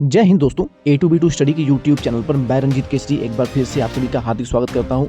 जय हिंद दोस्तों, ए to be to study की यूट्यूब चैनल पर मैं रंजीत केसरी एक बार फिर से आप सभी का हार्दिक स्वागत करता हूं।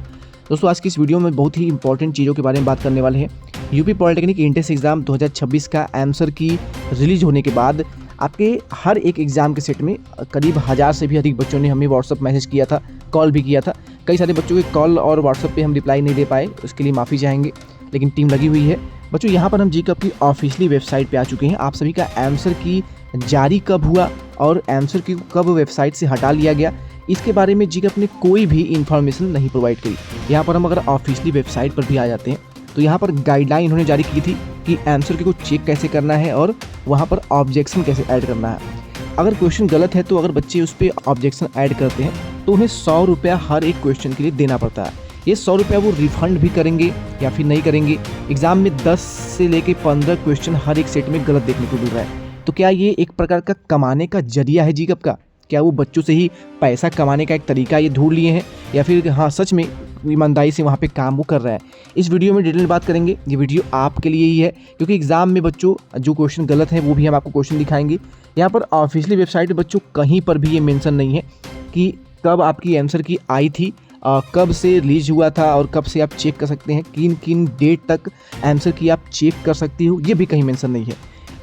दोस्तों, आज की इस वीडियो में बहुत ही इंपॉर्टेंट चीज़ों के बारे में बात करने वाले हैं। यूपी पॉलिटेक्निक इंट्रेंस एग्जाम 2026 का आंसर की रिलीज होने के बाद आपके हर एक एग्जाम के सेट में करीब 1000 से भी अधिक बच्चों ने हमें व्हाट्सअप मैसेज किया था, कॉल भी किया था। कई सारे बच्चों के कॉल और व्हाट्सअप पे हम रिप्लाई नहीं दे पाए, उसके लिए माफ़ी चाहेंगे, लेकिन टीम लगी हुई है। बच्चों, यहाँ पर हम जीकअप की ऑफिशियली वेबसाइट पे आ चुके हैं। आप सभी का आंसर की जारी कब हुआ और आंसर की कब वेबसाइट से हटा लिया गया, इसके बारे में जीकअप ने कोई भी इन्फॉर्मेशन नहीं प्रोवाइड करी। यहाँ पर हम अगर ऑफिशियली वेबसाइट पर भी आ जाते हैं तो यहाँ पर गाइडलाइन इन्होंने जारी की थी कि आंसर की को चेक कैसे करना है और वहाँ पर ऑब्जेक्शन कैसे ऐड करना है। अगर क्वेश्चन गलत है तो अगर बच्चे उस पर ऑब्जेक्शन ऐड करते हैं तो उन्हें 100 रुपया हर एक क्वेश्चन के लिए देना पड़ता है। ये 100 रुपया वो रिफंड भी करेंगे या फिर नहीं करेंगे। एग्जाम में 10 से लेके 15 क्वेश्चन हर एक सेट में गलत देखने को मिल रहा है। तो क्या ये एक प्रकार का कमाने का जरिया है जीकअप का? क्या वो बच्चों से ही पैसा कमाने का एक तरीका ये ढूंढ लिए हैं या फिर हाँ सच में ईमानदारी से वहाँ पे काम वो कर रहा है? इस वीडियो में डिटेल बात करेंगे। ये वीडियो आपके लिए ही है क्योंकि एग्जाम में बच्चों जो क्वेश्चन गलत है वो भी हम आपको क्वेश्चन दिखाएंगे। यहाँ पर ऑफिशियली वेबसाइट पर बच्चों कहीं पर भी ये मेंशन नहीं है कि कब आपकी आंसर की आई थी, कब से रिलीज हुआ था और कब से आप चेक कर सकते हैं, किन किन डेट तक आंसर की आप चेक कर सकती हो, ये भी कहीं मेंशन नहीं है।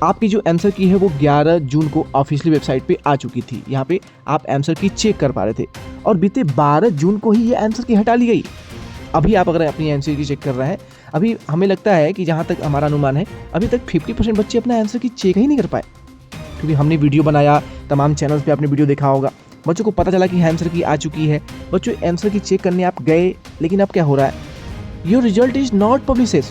आपकी जो आंसर की है वो 11 जून को ऑफिशियली वेबसाइट पे आ चुकी थी। यहाँ पे आप आंसर की चेक कर पा रहे थे और बीते 12 जून को ही ये आंसर की हटा ली गई। अभी आप अगर अपनी आंसर की चेक कर रहे हैं, अभी हमें लगता है कि जहाँ तक हमारा अनुमान है अभी तक 50% बच्चे अपना आंसर की चेक ही नहीं कर पाए, क्योंकि हमने वीडियो बनाया, तमाम चैनल्स पे आपने वीडियो देखा होगा, बच्चों को पता चला कि आंसर की आ चुकी है। बच्चों आंसर की चेक करने आप गए, लेकिन अब क्या हो रहा है, योर रिजल्ट इज नॉट पब्लिशेड,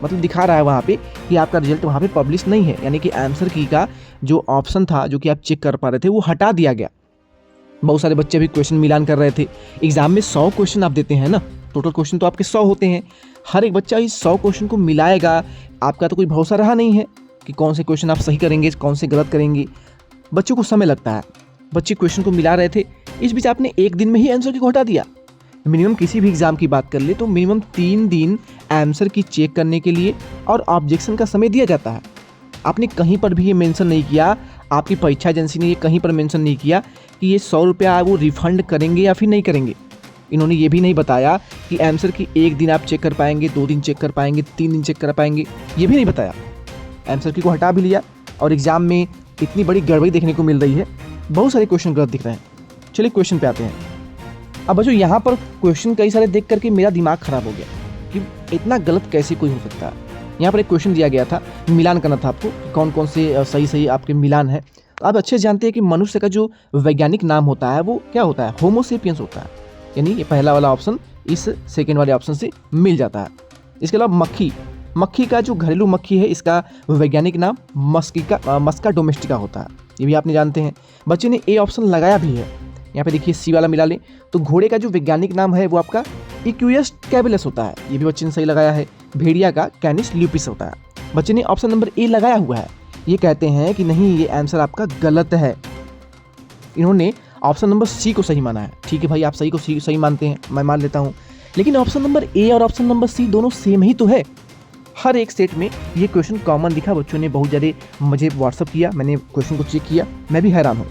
मतलब दिखा रहा है वहाँ पे कि आपका रिजल्ट वहाँ पे पब्लिश नहीं है, यानी कि आंसर की का जो ऑप्शन था जो कि आप चेक कर पा रहे थे वो हटा दिया गया। बहुत सारे बच्चे भी क्वेश्चन मिलान कर रहे थे। एग्जाम में 100 क्वेश्चन आप देते हैं ना, टोटल क्वेश्चन तो आपके 100 होते हैं। हर एक बच्चा इस 100 क्वेश्चन को मिलाएगा, आपका तो कोई भरोसा रहा नहीं है कि कौन से क्वेश्चन आप सही करेंगे, कौन से गलत करेंगे। बच्चों को समय लगता है, बच्चे क्वेश्चन को मिला रहे थे, इस बीच आपने एक दिन में ही आंसर की को हटा दिया। मिनिमम किसी भी एग्जाम की बात कर ले तो मिनिमम 3 दिन आंसर की चेक करने के लिए और ऑब्जेक्शन का समय दिया जाता है। आपने कहीं पर भी ये मेंशन नहीं किया, आपकी परीक्षा एजेंसी ने ये कहीं पर मेंशन नहीं किया कि ये 100 रुपया वो रिफंड करेंगे या फिर नहीं करेंगे। इन्होंने ये भी नहीं बताया कि आंसर की एक दिन आप चेक कर पाएंगे, 2 दिन चेक कर पाएंगे, 3 दिन चेक कर पाएंगे, ये भी नहीं बताया। आंसर की को हटा भी लिया और एग्जाम में इतनी बड़ी गड़बड़ी देखने को मिल रही है, बहुत सारे क्वेश्चन गलत दिख रहे हैं। चलिए क्वेश्चन पे आते हैं। अब बच्चों यहाँ पर क्वेश्चन कई सारे देख करके मेरा दिमाग खराब हो गया कि इतना गलत कैसे कोई हो सकता है। यहाँ पर एक क्वेश्चन दिया गया था, मिलान करना था आपको, कौन कौन से सही आपके मिलान है। आप अच्छे से जानते हैं कि मनुष्य का जो वैज्ञानिक नाम होता है वो क्या होता है, होमोसेपियंस होता है, यानी ये पहला वाला ऑप्शन इस सेकेंड वाले ऑप्शन से मिल जाता है। इसके अलावा मक्खी का जो घरेलू मक्खी है इसका वैज्ञानिक नाम मस्का डोमेस्टिका होता है, ये भी आपने जानते हैं। बच्चे ने ए ऑप्शन लगाया भी है। यहाँ पे देखिए सी वाला मिला लें तो घोड़े का जो वैज्ञानिक नाम है वो आपका इक्वियस कैबिलस होता है, ये भी बच्चे ने सही लगाया है। भेड़िया का कैनिस ल्यूपिस होता है। बच्चे ने ऑप्शन नंबर ए लगाया हुआ है। ये कहते हैं कि नहीं, ये आंसर आपका गलत है। इन्होंने ऑप्शन नंबर सी को सही माना है। ठीक है भाई, आप सही को सही मानते हैं, मैं मान लेता हूँ, लेकिन ऑप्शन नंबर ए और ऑप्शन नंबर सी दोनों सेम ही तो है। हर एक सेट में ये क्वेश्चन कॉमन दिखा। बच्चों ने बहुत ज़्यादा मुझे व्हाट्सअप किया, मैंने क्वेश्चन को चेक किया, मैं भी हैरान हूँ।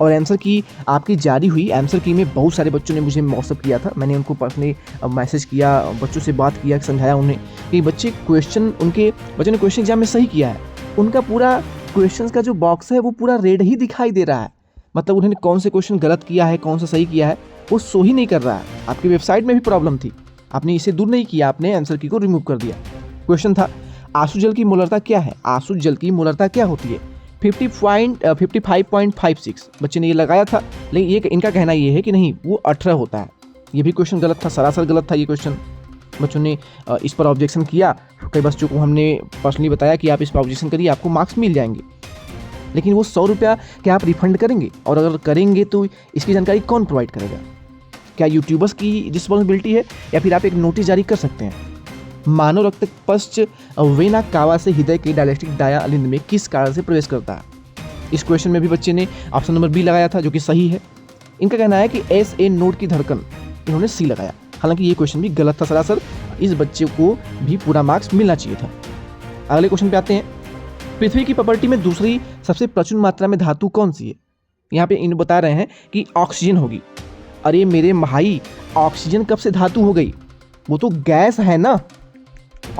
और आंसर की आपकी जारी हुई, आंसर की में बहुत सारे बच्चों ने मुझे व्हाट्सअप किया था, मैंने उनको पर्सनली मैसेज किया, बच्चों से बात किया, समझाया उन्हें कि बच्चों ने क्वेश्चन एग्जाम में सही किया है। उनका पूरा क्वेश्चन का जो बॉक्स है वो पूरा रेड ही दिखाई दे रहा है, मतलब उन्होंने कौन से क्वेश्चन गलत किया है, कौन सा सही किया है वो शो ही नहीं कर रहा है। आपकी वेबसाइट में भी प्रॉब्लम थी, आपने इसे दूर नहीं किया, आपने आंसर की को रिमूव कर दिया। क्वेश्चन था आंसू जल की मोलरता क्या है, आंसू जल की मोलरता क्या होती है, 55.56। बच्चे ने ये लगाया था, लेकिन ये इनका कहना ये है कि नहीं वो 18 होता है। ये भी क्वेश्चन गलत था, सरासर गलत था ये क्वेश्चन। बच्चों ने इस पर ऑब्जेक्शन किया। कई बच्चों को हमने पर्सनली बताया कि आप इस पर ऑब्जेक्शन करिए, आपको मार्क्स मिल जाएंगे, लेकिन वो 100 रुपया क्या आप रिफंड करेंगे, और अगर करेंगे तो इसकी जानकारी कौन प्रोवाइड करेगा? क्या यूट्यूबर्स की रिस्पॉन्सिबिलिटी है या फिर आप एक नोटिस जारी कर सकते हैं? मानव रक्त पश्च वेना कावा से हृदय के डायलेक्ट्रिक डाया अलिंद में किस कारण से प्रवेश करता है? इस क्वेश्चन में भी बच्चे ने ऑप्शन नंबर बी लगाया था, जो कि सही है। इनका कहना है कि एस ए नोड की धड़कन, इन्होंने सी लगाया, हालांकि ये क्वेश्चन भी गलत था सरासर। इस बच्चे को भी पूरा मार्क्स मिलना चाहिए था। अगले क्वेश्चन पे आते हैं। पृथ्वी की प्रॉपर्टी में दूसरी सबसे प्रचुर मात्रा में धातु कौन सी है? यहाँ पे इन बता रहे हैं कि ऑक्सीजन होगी। अरे मेरे भाई, ऑक्सीजन कब से धातु हो गई? वो तो गैस है ना,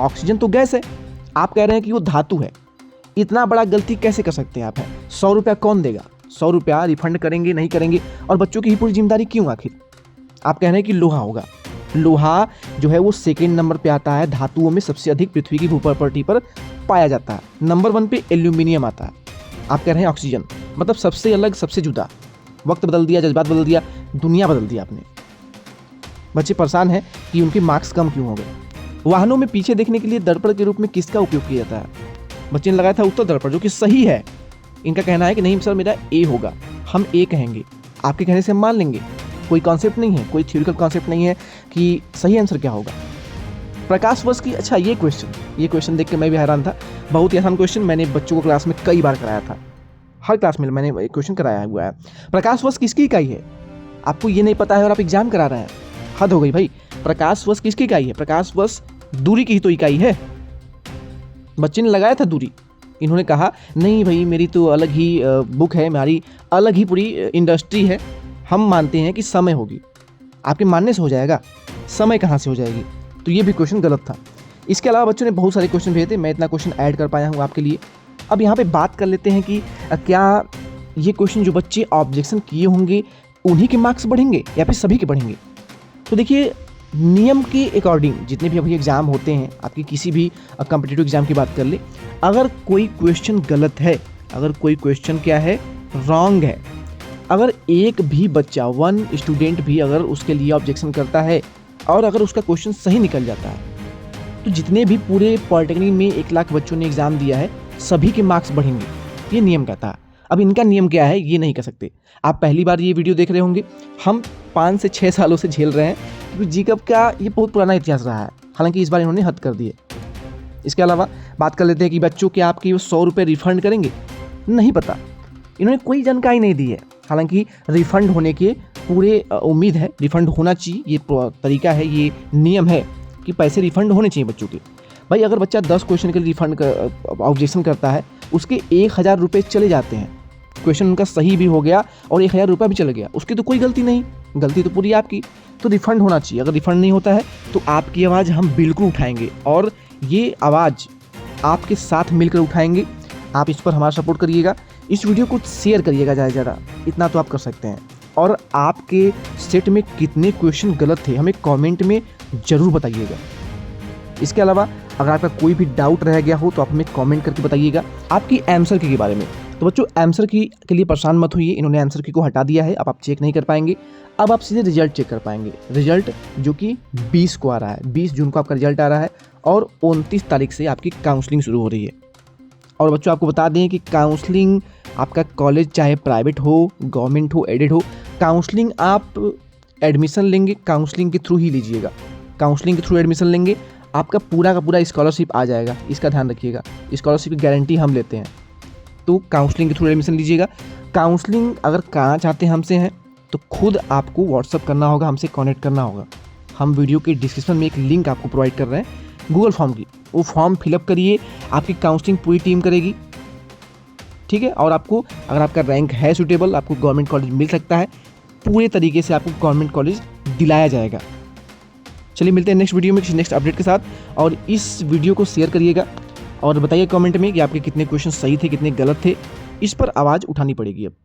ऑक्सीजन तो गैस है। आप कह रहे हैं कि वो धातु है। इतना बड़ा गलती कैसे कर सकते हैं आप? 100 रुपया कौन देगा? 100 रुपया रिफंड करेंगे नहीं करेंगे? और बच्चों की ही पूरी जिम्मेदारी क्यों आखिर? आप कह रहे हैं कि लोहा होगा। लोहा जो है वो सेकेंड नंबर पे आता है धातुओं में, सबसे अधिक पृथ्वी की भूप्रपट्टी पर पाया जाता है। नंबर 1 पे एल्यूमिनियम आता है। आप कह रहे हैं ऑक्सीजन, मतलब सबसे अलग, सबसे जुदा। वक्त बदल दिया, जज्बात बदल दिया, दुनिया बदल दिया आपने। बच्चे परेशान हैं कि उनके मार्क्स कम क्यों हो गए। वाहनों में पीछे देखने के लिए दर्पण के रूप में किसका उपयोग किया जाता है? बच्चे ने लगाया था उत्तर दर्पण, जो कि सही है। इनका कहना है कि नहीं सर मेरा ए होगा, हम ए कहेंगे। आपके कहने से हम मान लेंगे। कोई कॉन्सेप्ट नहीं है, कोई थ्योरिकल कॉन्सेप्ट नहीं है कि सही आंसर क्या होगा। प्रकाश वर्ष की, अच्छा ये क्वेश्चन देख के मैं भी हैरान था। बहुत ही आसान क्वेश्चन, मैंने बच्चों को क्लास में कई बार कराया था, हर क्लास में मैंने क्वेश्चन कराया हुआ है। प्रकाश वर्ष किसकी इकाई है? आपको ये नहीं पता है और आप एग्जाम करा रहे हैं, हद हो गई भाई। प्रकाश वर्ष किसकी इकाई है? प्रकाश वर्ष दूरी की ही तो इकाई है। बच्चे ने लगाया था दूरी, इन्होंने कहा नहीं भाई मेरी तो अलग ही बुक है, हमारी अलग ही पूरी इंडस्ट्री है, हम मानते हैं कि समय होगी। आपके मानने से हो जाएगा, समय कहाँ से हो जाएगी? तो ये भी क्वेश्चन गलत था। इसके अलावा बच्चों ने बहुत सारे क्वेश्चन भेजे थे, मैं इतना क्वेश्चन ऐड कर पाया हूँ आपके लिए। अब यहाँ पे बात कर लेते हैं कि क्या ये क्वेश्चन जो बच्चे ऑब्जेक्शन किए होंगे उन्हीं के मार्क्स बढ़ेंगे या फिर सभी के बढ़ेंगे? तो देखिए, नियम के अकॉर्डिंग जितने भी अभी एग्ज़ाम होते हैं, आपकी किसी भी कॉम्पिटिटिव एग्ज़ाम की बात कर ले, अगर कोई क्वेश्चन गलत है, अगर कोई क्वेश्चन क्या है, रॉन्ग है, अगर एक भी बच्चा, 1 स्टूडेंट भी अगर उसके लिए ऑब्जेक्शन करता है और अगर उसका क्वेश्चन सही निकल जाता है, तो जितने भी पूरे पॉलिटेक्निक में 1 लाख बच्चों ने एग्ज़ाम दिया है, सभी के मार्क्स बढ़ेंगे। ये नियम कहता है। अब इनका नियम क्या है ये नहीं कह सकते। आप पहली बार ये वीडियो देख रहे होंगे, हम 5 से 6 सालों से झेल रहे हैं, क्योंकि जीकब का ये बहुत पुराना इतिहास रहा है। हालांकि इस बार इन्होंने हद कर दी है। इसके अलावा बात कर लेते हैं कि बच्चों के आपके 100 रुपये रिफंड करेंगे, नहीं पता, इन्होंने कोई जानकारी नहीं दी है। हालांकि रिफंड होने के पूरे उम्मीद है, रिफंड होना चाहिए, ये तरीका है, ये नियम है कि पैसे रिफंड होने चाहिए बच्चों के। भाई अगर बच्चा 10 क्वेश्चन के लिए रिफंड ऑब्जेक्शन करता है, उसके 1000 रुपये चले जाते हैं। क्वेश्चन उनका सही भी हो गया और 1000 रुपया भी चला गया, उसकी तो कोई गलती नहीं, गलती तो पूरी आपकी। तो रिफंड होना चाहिए। अगर रिफंड नहीं होता है तो आपकी आवाज़ हम बिल्कुल उठाएंगे और ये आवाज़ आपके साथ मिलकर उठाएंगे। आप इस पर हमारा सपोर्ट करिएगा, इस वीडियो को शेयर करिएगा ज़्यादा से ज़्यादा, इतना तो आप कर सकते हैं। और आपके सेट में कितने क्वेश्चन गलत थे हमें कमेंट में ज़रूर बताइएगा। इसके अलावा अगर आपका कोई भी डाउट रह गया हो तो आप हमें कमेंट करके बताइएगा आपकी आंसर की के बारे में। तो बच्चों आंसर की के लिए परेशान मत होइए, इन्होंने आंसर की को हटा दिया है, अब आप चेक नहीं कर पाएंगे। अब आप सीधे रिजल्ट चेक कर पाएंगे, रिजल्ट जो कि 20 को आ रहा है, 20 जून को आपका रिजल्ट आ रहा है और 29 तारीख से आपकी काउंसलिंग शुरू हो रही है। और बच्चों आपको बता दें कि काउंसलिंग आपका कॉलेज चाहे प्राइवेट हो, गवर्नमेंट हो, एडेड हो, काउंसलिंग आप एडमिशन लेंगे काउंसलिंग के थ्रू ही लीजिएगा। काउंसलिंग के थ्रू एडमिशन लेंगे, आपका पूरा का पूरा स्कॉलरशिप आ जाएगा, इसका ध्यान रखिएगा। स्कॉलरशिप की गारंटी हम लेते हैं, तो काउंसलिंग के थ्रू एडमिशन लीजिएगा। काउंसलिंग अगर कराना चाहते हैं हमसे हैं तो खुद आपको व्हाट्सअप करना होगा, हमसे कॉन्टैक्ट करना होगा। हम वीडियो के डिस्क्रिप्शन में एक लिंक आपको प्रोवाइड कर रहे हैं गूगल फॉर्म की, वो फॉर्म फिलअप करिए, आपकी काउंसलिंग पूरी टीम करेगी, ठीक है। और आपको अगर आपका रैंक है सूटेबल, आपको गवर्नमेंट कॉलेज मिल सकता है, पूरे तरीके से आपको गवर्नमेंट कॉलेज दिलाया जाएगा। चलिए मिलते हैं नेक्स्ट वीडियो में किसी नेक्स्ट अपडेट के साथ, और इस वीडियो को शेयर करिएगा और बताइए कमेंट में कि आपके कितने क्वेश्चन सही थे, कितने गलत थे। इस पर आवाज़ उठानी पड़ेगी अब।